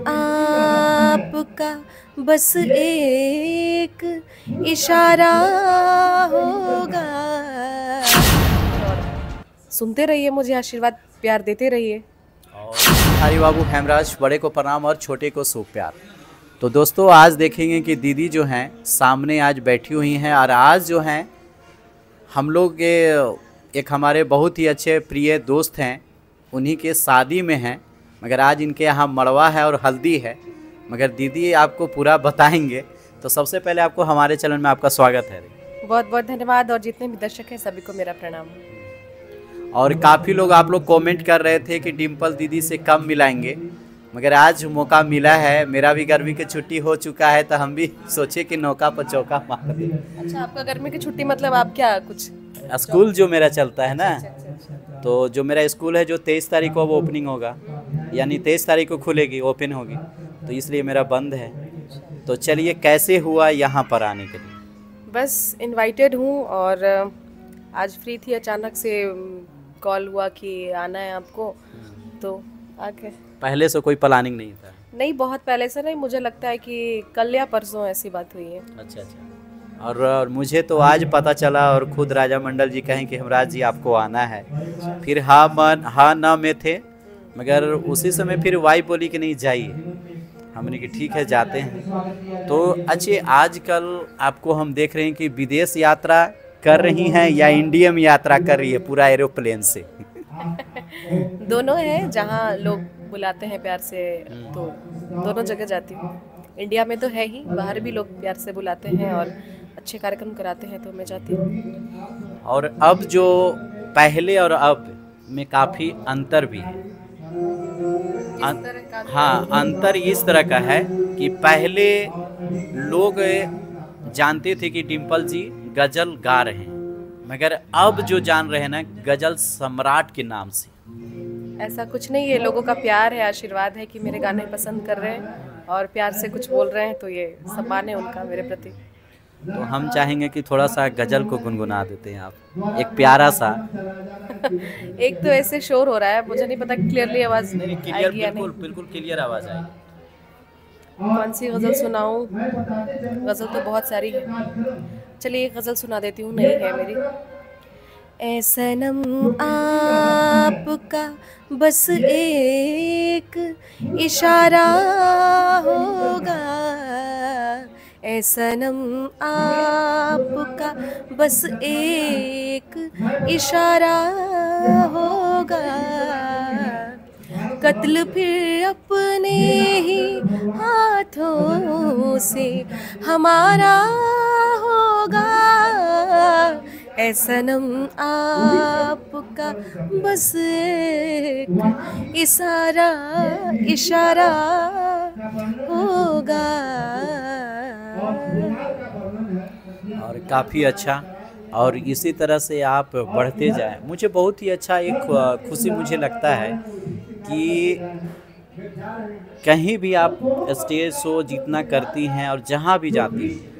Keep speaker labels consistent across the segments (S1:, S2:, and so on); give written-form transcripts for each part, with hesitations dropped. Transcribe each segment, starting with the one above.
S1: आपका बस एक इशारा होगा। और सुनते रहिए, मुझे आशीर्वाद प्यार देते रहिए।
S2: और हरी बाबू हेमराज, बड़े को प्रणाम और छोटे को शुभ प्यार। तो दोस्तों, आज देखेंगे कि दीदी जो हैं सामने आज बैठी हुई हैं और आज जो हैं हम लोग के एक हमारे बहुत ही अच्छे प्रिय दोस्त हैं, उन्हीं के शादी में हैं। मगर आज इनके यहाँ मड़वा है और हल्दी है, मगर दीदी आपको पूरा बताएंगे। तो सबसे पहले आपको हमारे चैनल में आपका स्वागत है।
S1: बहुत बहुत धन्यवाद, और जितने भी दर्शक हैं सभी को मेरा प्रणाम।
S2: और काफ़ी लोग आप लोग कमेंट कर रहे थे कि डिम्पल दीदी से कम मिलाएंगे, मगर आज मौका मिला है। मेरा भी गर्मी की छुट्टी हो चुका है, तो हम भी सोचे कि नौका पर चौका मार दें।
S1: अच्छा, आपका गर्मी की छुट्टी मतलब आप क्या कुछ
S2: स्कूल जो मेरा चलता है ना,
S1: अच्छा।
S2: तो जो मेरा स्कूल है जो 23 तारीख को अब ओपनिंग होगा, यानी 23 तारीख को खुलेगी, ओपन होगी, तो इसलिए मेरा बंद है। तो चलिए, कैसे हुआ यहाँ पर आने के लिए?
S1: बस इनवाइटेड हूँ और आज फ्री थी, अचानक से कॉल हुआ कि आना है आपको, तो आके।
S2: पहले से कोई प्लानिंग नहीं था?
S1: नहीं, बहुत पहले से नहीं, मुझे लगता है कि कल या परसों ऐसी बात हुई है।
S2: अच्छा। और मुझे तो आज पता चला, और खुद राजा मंडल जी कहें कि हेमराज जी आपको आना है। फिर हाँ ना में थे, मगर उसी समय फिर वाई बोली कि नहीं जाइए। हमने कि ठीक है जाते हैं। तो अच्छे, आजकल आपको हम देख रहे हैं कि विदेश यात्रा कर रही हैं या इंडिया में यात्रा कर रही है पूरा एरोप्लेन से?
S1: दोनों है, जहाँ लोग बुलाते हैं प्यार से तो दोनों जगह जाती हूँ। इंडिया में तो है ही, बाहर भी लोग प्यार से बुलाते हैं और अच्छे कार्यक्रम कराते हैं तो मैं जाती हूँ।
S2: और अब जो पहले और अब में काफ़ी अंतर भी है। हाँ, अंतर इस तरह का है कि पहले लोग जानते थे कि डिम्पल जी गजल गा रहे हैं, मगर अब जो जान रहे हैं ना, गजल सम्राट के नाम से।
S1: ऐसा कुछ नहीं है, लोगों का प्यार है, आशीर्वाद है कि मेरे गाने पसंद कर रहे हैं और प्यार से कुछ बोल रहे हैं, तो ये सम्मान है उनका मेरे प्रति।
S2: तो हम चाहेंगे कि थोड़ा सा गजल को गुनगुना देते हैं आप, एक प्यारा सा।
S1: एक तो ऐसे शोर हो रहा है, मुझे नहीं पता क्लियरली आवाज आएगी या नहीं।
S2: बिल्कुल क्लियर आवाज आएगी।
S1: कौन सी गजल सुनाऊं? गजल तो बहुत सारी है, चलिए एक गजल सुना देती हूँ, नहीं है मेरी। ऐ सनम आपका बस एक इशारा होगा, ऐ सनम आपका बस एक इशारा होगा, कत्ल फिर अपने ही हाथों से हमारा होगा, ऐ सनम आपका बस एक इशारा होगा।
S2: और काफ़ी अच्छा, और इसी तरह से आप बढ़ते जाएं। मुझे बहुत ही अच्छा एक खुशी मुझे लगता है कि कहीं भी आप स्टेज शो जितना करती हैं और जहाँ भी जाती हैं,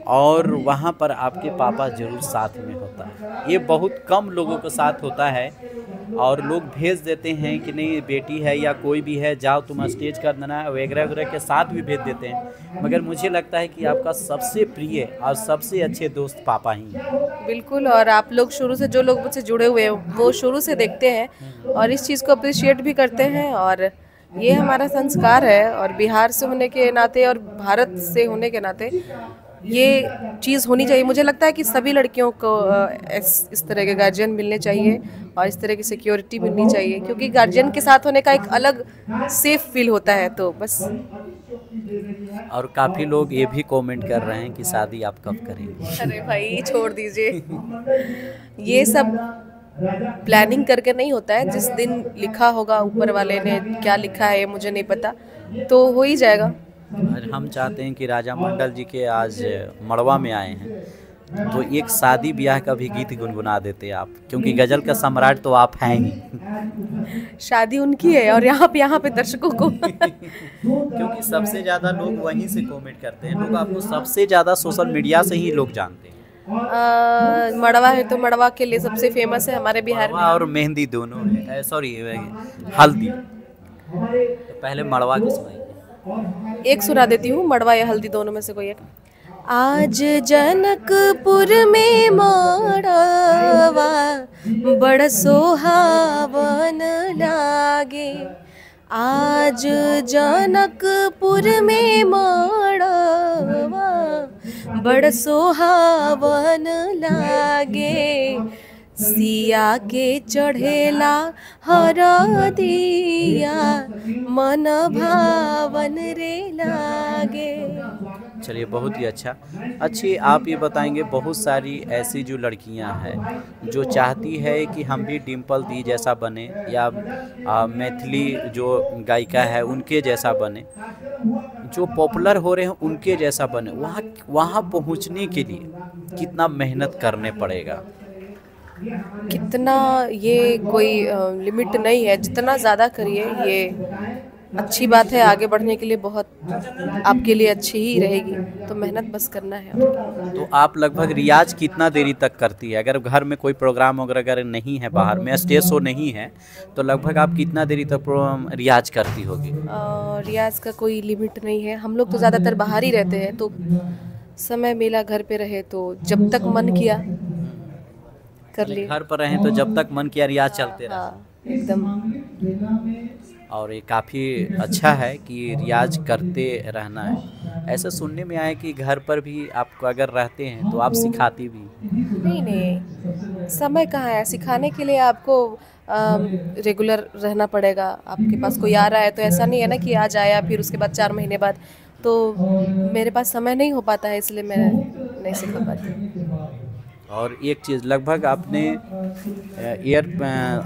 S2: और वहाँ पर आपके पापा जरूर साथ में होता है। ये बहुत कम लोगों के साथ होता है, और लोग भेज देते हैं कि नहीं बेटी है या कोई भी है, जाओ तुम स्टेज कर देना वगैरह वगैरह के साथ भी भेज देते हैं, मगर मुझे लगता है कि आपका सबसे प्रिय और सबसे अच्छे दोस्त पापा ही हैं।
S1: बिल्कुल, और आप लोग शुरू से, जो लोग मुझसे जुड़े हुए हैं वो शुरू से देखते हैं और इस चीज़ को अप्रिशिएट भी करते हैं, और ये हमारा संस्कार है। और बिहार से होने के नाते और भारत से होने के नाते ये चीज़ होनी चाहिए। मुझे लगता है कि सभी लड़कियों को इस तरह के गार्जियन मिलने चाहिए और इस तरह की सिक्योरिटी मिलनी चाहिए, क्योंकि गार्जियन के साथ होने का एक अलग सेफ फील होता है। तो बस।
S2: और काफ़ी लोग ये भी कमेंट कर रहे हैं कि शादी आप कब करेंगे?
S1: अरे भाई छोड़ दीजिए, ये सब प्लानिंग करके नहीं होता है। जिस दिन लिखा होगा, ऊपर वाले ने क्या लिखा है मुझे नहीं पता, तो हो ही जाएगा।
S2: और हम चाहते हैं कि राजा मंडल जी के आज मड़वा में आए हैं, तो एक शादी ब्याह का भी गीत गुनगुना देते आप, क्योंकि गजल का सम्राट तो आप हैं ही।
S1: शादी उनकी है और यहाँ पे दर्शकों को
S2: क्योंकि सबसे ज़्यादा लोग वहीं से कमेंट करते हैं, लोग आपको सबसे ज़्यादा सोशल मीडिया से ही लोग जानते हैं।
S1: मड़वा है तो मड़वा के लिए सबसे फेमस है हमारे बिहार में।
S2: और मेहंदी दोनों है, सॉरी हल्दी। तो पहले मड़वा की सुनाइए।
S1: एक सुना देती हूँ, मड़वा या हल्दी दोनों में से कोई एक। आज जनकपुर में मड़वा बड़ सोहावन लागे। आज जनकपुर में मड़वा बड़ सोहावन लागे। सिया के चढ़ेला हरदिया मन भावन रे लागे।
S2: चलिए, बहुत ही अच्छा। अच्छी, आप ये बताएंगे, बहुत सारी ऐसी जो लड़कियां हैं जो चाहती है कि हम भी डिम्पल दी जैसा बने, या मैथिली जो गायिका है उनके जैसा बने, जो पॉपुलर हो रहे हैं उनके जैसा बने। वहाँ पहुँचने के लिए कितना मेहनत करने पड़ेगा?
S1: कितना, ये कोई लिमिट नहीं है, जितना ज़्यादा करिए ये अच्छी बात है। आगे बढ़ने के लिए बहुत आपके लिए अच्छी ही रहेगी, तो मेहनत बस करना है।
S2: तो आप लगभग रियाज कितना देरी तक करती है? अगर घर में कोई प्रोग्राम वगैरह अगर नहीं है, बाहर में स्टेज शो नहीं है, तो लगभग आप कितना देरी तक रियाज करती होगी?
S1: रियाज का कोई लिमिट नहीं है। हम लोग तो ज़्यादातर बाहर ही रहते हैं, तो समय मिला घर पे रहे तो जब तक मन किया कर लिए।
S2: घर पर रहें तो जब तक मन किया रियाज चलते रहे।
S1: हाँ, एकदम।
S2: और ये काफ़ी अच्छा है कि रियाज करते रहना है। ऐसा सुनने में आया कि घर पर भी आपको अगर रहते हैं तो आप सिखाती भी?
S1: नहीं, समय कहाँ है सिखाने के लिए। आपको रेगुलर रहना पड़ेगा। आपके पास कोई आ रहा है तो ऐसा नहीं है ना कि आज आया फिर उसके बाद 4 महीने बाद, तो मेरे पास समय नहीं हो पाता है, इसलिए मैं नहीं सिखा पाती।
S2: और एक चीज़, लगभग आपने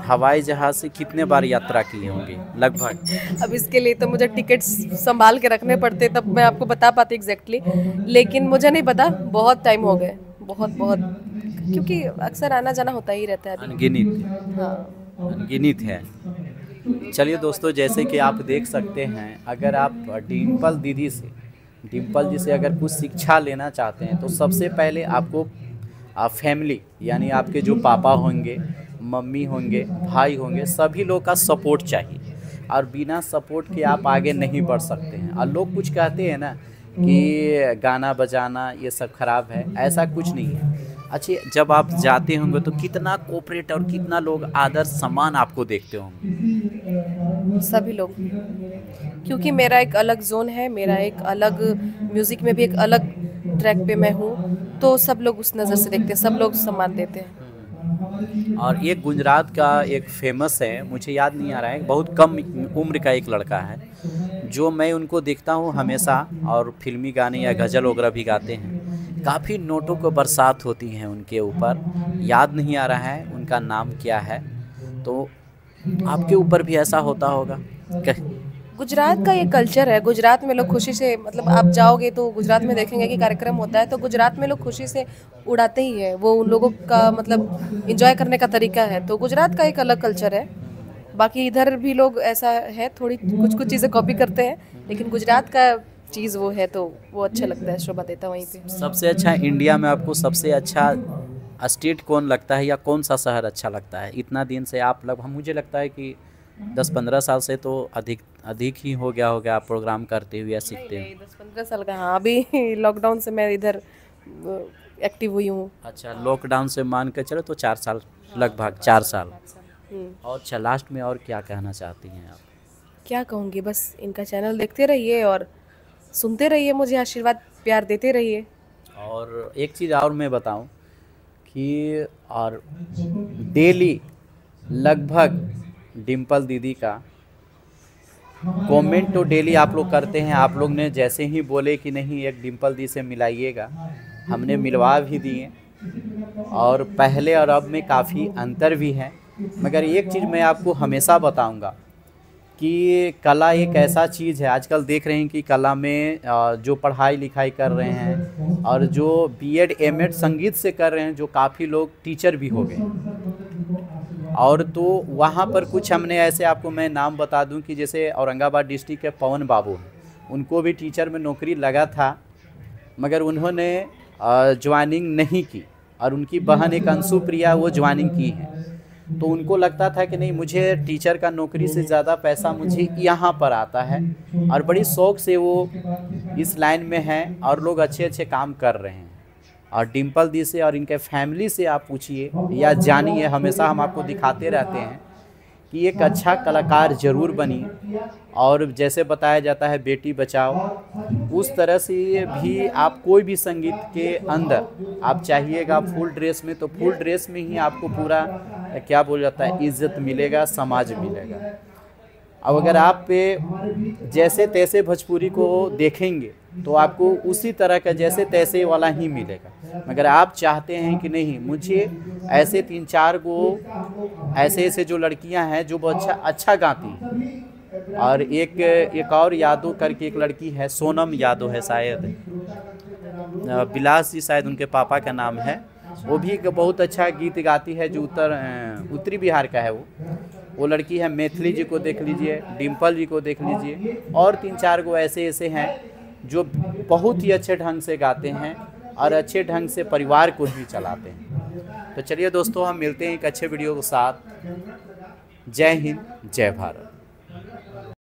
S2: हवाई जहाज़ से कितने बार यात्रा की होंगी लगभग?
S1: अब इसके लिए तो मुझे टिकट्स संभाल के रखने पड़ते, तब मैं आपको बता पाती एग्जैक्टली, लेकिन मुझे नहीं पता। बहुत टाइम हो गए, बहुत बहुत, क्योंकि अक्सर आना जाना होता ही रहता है अभी।
S2: अनगिनत।
S1: हाँ,
S2: अनगिनत है। चलिए दोस्तों, जैसे कि आप देख सकते हैं, अगर आप डिम्पल जी से अगर कुछ शिक्षा लेना चाहते हैं तो सबसे पहले आपको फैमिली, यानी आपके जो पापा होंगे, मम्मी होंगे, भाई होंगे, सभी लोग का सपोर्ट चाहिए। और बिना सपोर्ट के आप आगे नहीं बढ़ सकते हैं। और लोग कुछ कहते हैं ना कि गाना बजाना ये सब खराब है, ऐसा कुछ नहीं है। अच्छा, जब आप जाते होंगे तो कितना कोऑपरेट और कितना लोग आदर सम्मान आपको देखते होंगे?
S1: सभी लोग, क्योंकि मेरा एक अलग जोन है, मेरा एक अलग म्यूज़िक में भी एक अलग ट्रैक पे मैं हूँ, तो सब लोग उस नज़र से देखते हैं, सब लोग सम्मान देते हैं।
S2: और एक गुजरात का एक फेमस है, मुझे याद नहीं आ रहा है, बहुत कम उम्र का एक लड़का है जो मैं उनको देखता हूँ हमेशा, और फिल्मी गाने या गज़ल वगैरह भी गाते हैं। काफ़ी नोटों को बरसात होती हैं उनके ऊपर, याद नहीं आ रहा है उनका नाम क्या है। तो आपके ऊपर भी ऐसा होता होगा?
S1: गुजरात का ये कल्चर है। गुजरात में लोग खुशी से, मतलब आप जाओगे तो गुजरात में देखेंगे कि कार्यक्रम होता है तो गुजरात में लोग खुशी से उड़ाते ही हैं। वो उन लोगों का मतलब एंजॉय करने का तरीका है। तो गुजरात का एक अलग कल्चर है। बाकी इधर भी लोग ऐसा है, थोड़ी कुछ कुछ चीज़ें कॉपी करते हैं, लेकिन गुजरात का चीज़ वो है तो वो अच्छा लगता है, शोभा देता है वहीं पे।
S2: सबसे अच्छा इंडिया में आपको सबसे अच्छा स्टेट कौन लगता है, या कौन सा शहर अच्छा लगता है? इतना दिन से आप लगभग, मुझे लगता है कि 10-15 साल से तो अधिक ही हो गया होगा आप प्रोग्राम करते हुए या सीखते हुए।
S1: 10-15 साल का, हाँ। अभी लॉकडाउन से मैं इधर एक्टिव हुई हूँ।
S2: अच्छा, लॉकडाउन से मान के चलो तो 4 साल, लगभग 4 साल। और अच्छा, लास्ट में और क्या कहना चाहती हैं आप?
S1: क्या कहूँगी, बस इनका चैनल देखते रहिए और सुनते रहिए, मुझे आशीर्वाद प्यार देते रहिए।
S2: और एक चीज़ और मैं बताऊं कि और डेली लगभग डिम्पल दीदी का कमेंट तो डेली आप लोग करते हैं। आप लोग ने जैसे ही बोले कि नहीं एक डिम्पल दी से मिलाइएगा, हमने मिलवा भी दिए, और पहले और अब में काफ़ी अंतर भी है। मगर एक चीज़ मैं आपको हमेशा बताऊंगा कि कला एक ऐसा चीज़ है, आजकल देख रहे हैं कि कला में जो पढ़ाई लिखाई कर रहे हैं और जो बीएड एमएड संगीत से कर रहे हैं, जो काफ़ी लोग टीचर भी हो गए। और तो वहाँ पर कुछ हमने ऐसे, आपको मैं नाम बता दूं कि जैसे औरंगाबाद डिस्ट्रिक्ट के पवन बाबू, उनको भी टीचर में नौकरी लगा था, मगर उन्होंने ज्वाइनिंग नहीं की, और उनकी बहन एक अंशु प्रिया वो ज्वाइनिंग की है। तो उनको लगता था कि नहीं, मुझे टीचर का नौकरी से ज़्यादा पैसा मुझे यहाँ पर आता है, और बड़ी शौक से वो इस लाइन में हैं और लोग अच्छे अच्छे काम कर रहे हैं। और डिम्पल दी से और इनके फैमिली से आप पूछिए या जानिए, हमेशा हम आपको दिखाते रहते हैं कि एक अच्छा कलाकार ज़रूर बनिए। और जैसे बताया जाता है बेटी बचाओ, उस तरह से भी आप कोई भी संगीत के अंदर आप चाहिएगा फुल ड्रेस में, तो फुल ड्रेस में ही आपको पूरा क्या बोला जाता है इज्जत मिलेगा, समाज मिलेगा। अब अगर आप जैसे तैसे भोजपुरी को देखेंगे तो आपको उसी तरह का जैसे तैसे वाला ही मिलेगा। मगर आप चाहते हैं कि नहीं, मुझे ऐसे 3-4 गो ऐसे जो लड़कियां हैं जो बहुत अच्छा गाती हैं, और एक और यादव करके एक लड़की है, सोनम यादव है शायद, बिलास जी शायद उनके पापा का नाम है, वो भी बहुत अच्छा गीत गाती है, जो उत्तरी बिहार का है। वो लड़की है। मैथिली जी को देख लीजिए, डिम्पल जी को देख लीजिए, और 3-4 गो ऐसे हैं जो बहुत ही अच्छे ढंग से गाते हैं और अच्छे ढंग से परिवार को भी चलाते हैं। तो चलिए दोस्तों, हम मिलते हैं एक अच्छे वीडियो के साथ। जय हिंद, जय भारत।